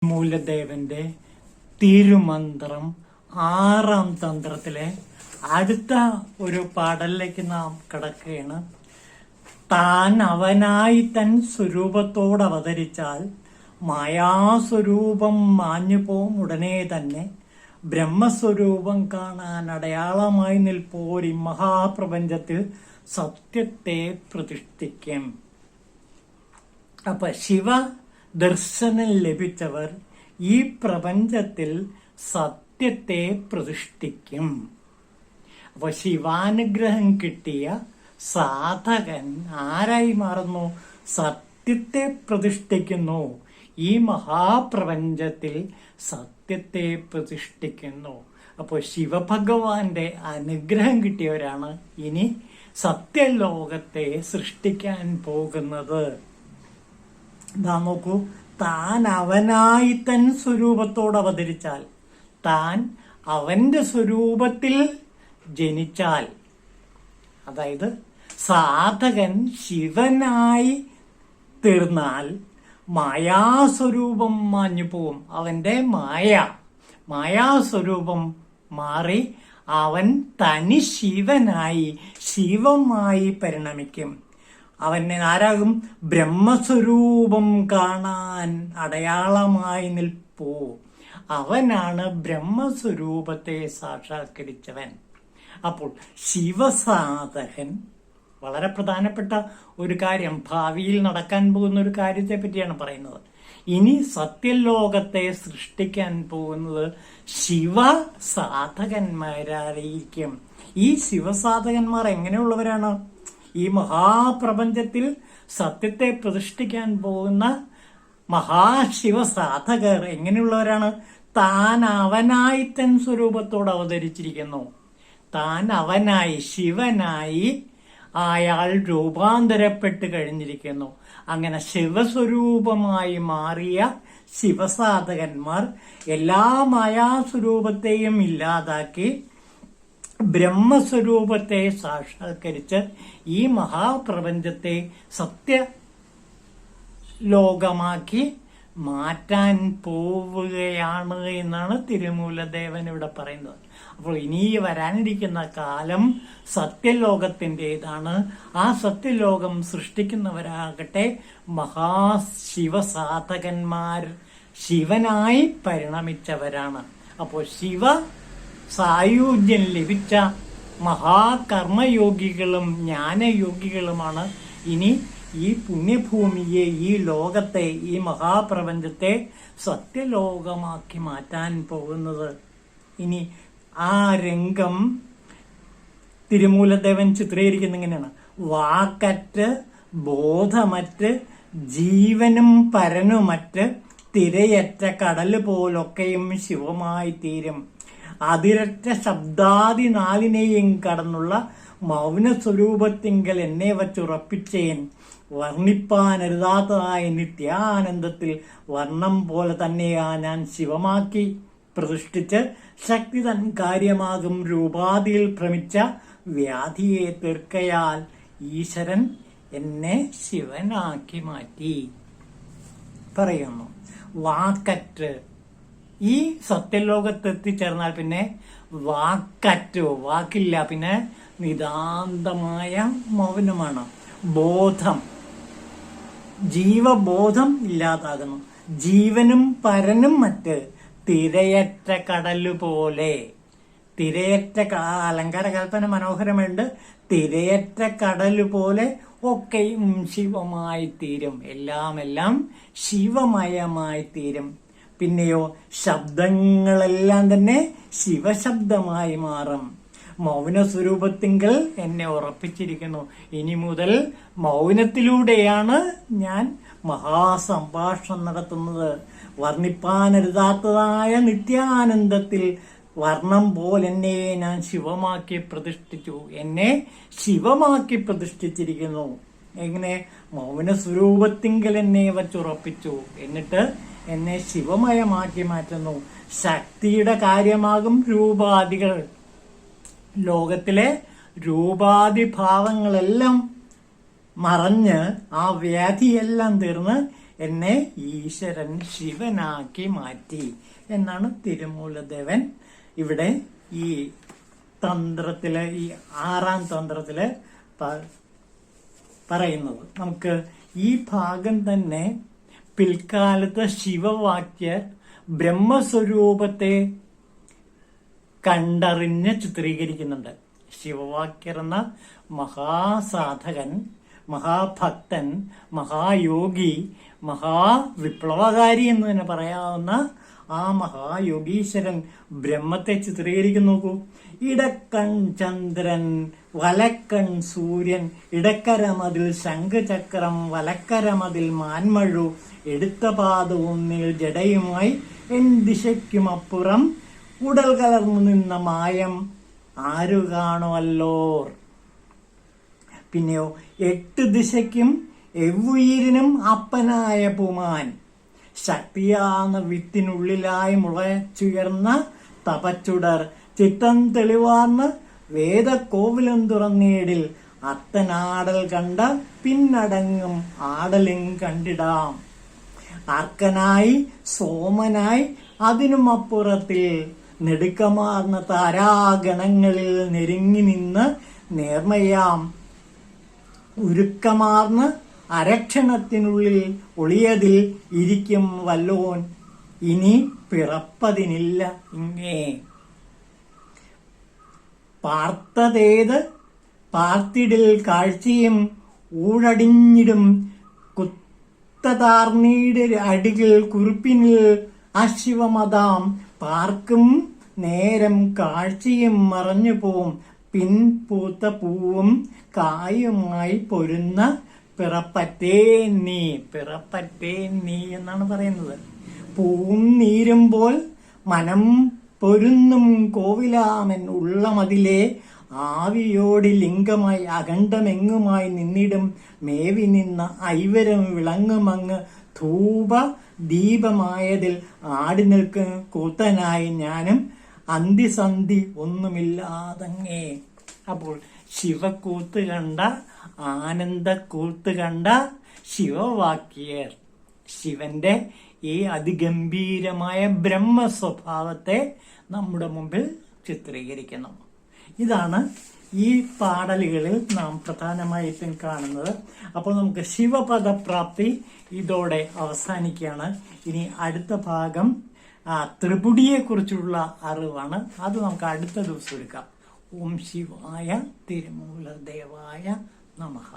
മൂലദേവന്റെ തിരുമന്ത്രം 6-ാം തന്ത്രത്തിലെ അടുത്ത ഒരു പാടലിലേക്ക് നാം കിടക്കുകയാണ്. താൻ അവനായി തൻ സ്വരൂപത്തോട് അവതരിച്ചാൽ മായാസ്വരൂപം മാഞ്ഞുപോകും. ഉടനെ തന്നെ ബ്രഹ്മസ്വരൂപം കാണാൻ അടയാളമായി നിൽപ്പോരി മഹാപ്രപഞ്ചത്തിൽ സത്യത്തെ പ്രതിഷ്ഠിക്കും. അപ്പൊ ശിവ ദർശനം ലഭിച്ചവർ ഈ പ്രപഞ്ചത്തിൽ സത്യത്തെ പ്രതിഷ്ഠിക്കും. അപ്പൊ ശിവാനുഗ്രഹം കിട്ടിയ സാധകൻ ആരായി മാറുന്നു? സത്യത്തെ പ്രതിഷ്ഠിക്കുന്നു. ഈ മഹാപ്രപഞ്ചത്തിൽ സത്യത്തെ പ്രതിഷ്ഠിക്കുന്നു. അപ്പോൾ ശിവഭഗവാന്റെ അനുഗ്രഹം കിട്ടിയവരാണ് ഇനി സത്യലോകത്തെ സൃഷ്ടിക്കാൻ പോകുന്നത്. ഇതാ നോക്കൂ, താൻ അവനായി തൻ സ്വരൂപത്തോട് അവതരിച്ചാൽ, താൻ അവന്റെ സ്വരൂപത്തിൽ ജനിച്ചാൽ, അതായത് സാധകൻ ശിവനായി തീർന്നാൽ മായാസ്വരൂപം മാഞ്ഞു പോവും. അവന്റെ മായാസ്വരൂപം മാറി അവൻ തനി ശിവനായി ശിവമായി പരിണമിക്കും. അവന് ആരാകും? ബ്രഹ്മസ്വരൂപം കാണാൻ അടയാളമായി നിൽപ്പൂ. അവനാണ് ബ്രഹ്മസ്വരൂപത്തെ സാക്ഷാത്കരിച്ചവൻ. അപ്പോൾ ശിവസാധകൻ വളരെ പ്രധാനപ്പെട്ട ഒരു കാര്യം, ഭാവിയിൽ നടക്കാൻ പോകുന്ന ഒരു കാര്യത്തെ പറ്റിയാണ് പറയുന്നത്. ഇനി സത്യലോകത്തെ സൃഷ്ടിക്കാൻ പോകുന്നത് ശിവസാധകന്മാരായിരിക്കും. ഈ ശിവസാധകന്മാർ എങ്ങനെയുള്ളവരാണ്? ഈ മഹാപ്രപഞ്ചത്തിൽ സത്യത്തെ പ്രതിഷ്ഠിക്കാൻ പോകുന്ന മഹാശിവസാധകർ എങ്ങനെയുള്ളവരാണ്? താൻ അവനായി തൻ സ്വരൂപത്തോട് അവതരിച്ചിരിക്കുന്നു. താൻ അവനായി ശിവനായി അയാൾ രൂപാന്തരപ്പെട്ട് കഴിഞ്ഞിരിക്കുന്നു. അങ്ങനെ ശിവസ്വരൂപമായി മാറിയ ശിവസാധകന്മാർ എല്ലാ മായാസ്വരൂപത്തെയും ഇല്ലാതാക്കി ബ്രഹ്മസ്വരൂപത്തെ സാക്ഷാത്കരിച്ച് ഈ മഹാപ്രപഞ്ചത്തെ സത്യലോകമാക്കി മാറ്റാൻ പോവുകയാണ് എന്നാണ് തിരുമൂലദേവൻ ഇവിടെ പറയുന്നത്. അപ്പോൾ ഇനി വരാനിരിക്കുന്ന കാലം സത്യലോകത്തിൻ്റെതാണ്. ആ സത്യലോകം സൃഷ്ടിക്കുന്നവരാകട്ടെ മഹാശിവസാധകന്മാർ, ശിവനായി പരിണമിച്ചവരാണ്. അപ്പോൾ ശിവ സായുജ്യം ലഭിച്ച മഹാകർമ്മയോഗികളും ജ്ഞാനയോഗികളുമാണ് ഇനി ഈ പുണ്യഭൂമിയെ, ഈ ലോകത്തെ, ഈ മഹാപ്രപഞ്ചത്തെ സത്യലോകമാക്കി മാറ്റാൻ പോകുന്നത്. ഇനി ആ രംഗം തിരുമൂലദേവൻ ചിത്രീകരിക്കുന്ന ഇങ്ങനെയാണ്: വാക്കറ്റ് ബോധമറ്റ് ജീവനും പരനുമറ്റ് തിരയറ്റ കടല് പോലൊക്കെയും ശിവമായി തീരും. അതിരറ്റ ശബ്ദാദി നാലിനെയും കടന്നുള്ള മൗനസ്വരൂപത്തിങ്കൽ എന്നെ വച്ചുറപ്പിച്ചേൻ. വർണ്ണിപ്പാനരുതാത്തതായ നിത്യാനന്ദത്തിൽ വർണ്ണം പോലെ തന്നെയാ ഞാൻ ശിവമാക്കി പ്രതിഷ്ഠിച്ച് ശക്തി തൻ കാര്യമാകും രൂപാദിയിൽ ഭ്രമിച്ച വ്യാധിയെ തീർക്കയാൽ ഈശ്വരൻ എന്നെ ശിവനാക്കി മാറ്റി പറയുന്നു. വാക്കറ്റ്, ഈ സത്യലോകത്ത് എത്തിച്ചേർന്നാൽ പിന്നെ വാക്കറ്റോ, വാക്കില്ല, പിന്നെ നിതാന്തമായ മൗനമാണ്. ബോധം, ജീവബോധം ഇല്ലാതാകുന്നു. ജീവനും പരനും മറ്റ് തിരയറ്റ കടല് പോലെ. തിരയറ്റ അലങ്കാര കൽപ്പന മനോഹരമുണ്ട്. തിരയറ്റ കടല് പോലെ ഒക്കെയും ശിവമായി തീരും. എല്ലാം ശിവമയമായി തീരും. പിന്നെയോ ശബ്ദങ്ങളെല്ലാം തന്നെ ശിവശബ്ദമായി മാറും. മൗനസ്വരൂപത്തിങ്കൽ എന്നെ ഉറപ്പിച്ചിരിക്കുന്നു. ഇനി മുതൽ മൗനത്തിലൂടെയാണ് ഞാൻ മഹാസംഭാഷണം നടത്തുന്നത്. വർണ്ണിപ്പാനരുതാത്തതായ നിത്യാനന്ദത്തിൽ വർണ്ണം പോലെന്നെ ഞാൻ ശിവമാക്കി പ്രതിഷ്ഠിച്ചു. എന്നെ ശിവമാക്കി പ്രതിഷ്ഠിച്ചിരിക്കുന്നു. എങ്ങനെ? മൗനസ്വരൂപത്തിങ്കൽ എന്നെ വച്ചുറപ്പിച്ചു. എന്നിട്ട് എന്നെ ശിവമയമാക്കി മാറ്റുന്നു. ശക്തിയുടെ കാര്യമാകും രൂപാദികൾ. ലോകത്തിലെ രൂപാദിഭാവങ്ങളെല്ലാം മറഞ്ഞ് ആ വ്യാധിയെല്ലാം തീർന്ന് എന്നെ ഈശ്വരൻ ശിവനാക്കി മാറ്റി എന്നാണ് തിരുമൂലദേവൻ ഇവിടെ ഈ തന്ത്രത്തില്, ഈ 6-ാം തന്ത്രത്തില് പറയുന്നത്. നമുക്ക് ഈ ഭാഗം തന്നെ പിൽക്കാലത്ത് ശിവവാക്യ ബ്രഹ്മസ്വരൂപത്തെ കണ്ടറിഞ്ഞ് ചിത്രീകരിക്കുന്നുണ്ട്. ശിവവാക്യർ എന്ന മഹാസാധകൻ, മഹാഭക്തൻ, മഹായോഗി, മഹാവിപ്ലവകാരി എന്ന് തന്നെ പറയാവുന്ന ആ മഹായോഗീശ്വരൻ ബ്രഹ്മത്തെ ചിത്രീകരിക്കുന്നു. നോക്കൂ, ഇടക്കൺ ചന്ദ്രൻ, വലക്കൺ സൂര്യൻ, ഇടക്കരമതിൽ ശംഖചക്രം, വലക്കരമതിൽ മാൻമഴു, എടുത്ത പാദവും നീൾ ജടയുമായി എൻ ദിശയ്ക്കുമപ്പുറം ഉടൽ കലർന്നു നിന്ന മായം ആരു കാണുമല്ലോർ. പിന്നെയോ 8 ദിശയ്ക്കും എവ്വുയിരിനും അപ്പനായ പുമാൻ, ശക്തിയാർന്ന വിത്തിനുള്ളിലായി മുളച്ചുയർന്ന തപച്ചുടർ, ചിത്തം തെളിവാർന്ന് വേദക്കോവിലും തുറന്നീടിൽ, അത്തനാടൽ കണ്ട പിന്നടങ്ങും ആടലും കണ്ടിടാം. അർക്കനായി സോമനായി അതിനും അപ്പുറത്തിൽ നെടുക്കമാർന്ന താരാഗണങ്ങളിൽ നെരുങ്ങി നിന്ന് നേർമയാം ഉരുക്കമാർന്ന് അരക്ഷണത്തിനുള്ളിൽ ഒളിയതിൽ ഇരിക്കും വല്ലോൻ, ഇനി പിറപ്പതിനില്ല ഇങ്ങേ. പാർത്തതേത് പാർത്തിടിൽ കാഴ്ചയും ഊഴടിഞ്ഞിടും കുത്തതാർന്നീട് അടികൾ കുറിപ്പിനിൽ അശിവമതാം, പാർക്കും നേരം കാഴ്ചയും മറഞ്ഞു പോവും, പിൻപൂത്ത പൂവും കായുമായി പൊരുന്ന പിറപ്പറ്റേ നീ. പിറപ്പറ്റേ നീ എന്നാണ് പറയുന്നത്. പൂവും നീരുമ്പോൾ മനം പൊരുന്നും കോവിലാമൻ ഉള്ളമതിലെ ആവിയോടി ലിംഗമായി അഖണ്ഡമെങ്ങുമായി നിന്നിടും മേവി നിന്ന ഐവരം വിളങ്ങുമങ്ങ് ധൂപ ദീപമായതിൽ ആടി നിൽക്കും കൂത്തനായി ഞാനും അന്തിസന്ധി ഒന്നുമില്ലാതങ്ങേ. അപ്പോൾ ശിവക്കൂത്ത് കണ്ട, ആനന്ദക്കൂത്ത് കണ്ട ശിവവാക്യർ ശിവന്റെ ഈ അതിഗംഭീരമായ ബ്രഹ്മസ്വഭാവത്തെ നമ്മുടെ മുമ്പിൽ ചിത്രീകരിക്കുന്നു. ഇതാണ് ഈ പാടലുകളിൽ നാം പ്രധാനമായിട്ടും കാണുന്നത്. അപ്പോൾ നമുക്ക് ശിവപദപ്രാപ്തി ഇതോടെ അവസാനിക്കുകയാണ്. ഇനി അടുത്ത ഭാഗം ത്രിപുടിയെ കുറിച്ചുള്ള അറിവാണ്. അത് നമുക്ക് അടുത്ത ദിവസം എടുക്കാം. ഓം ശിവായ തിരുമൂലദേവായ നമഃ.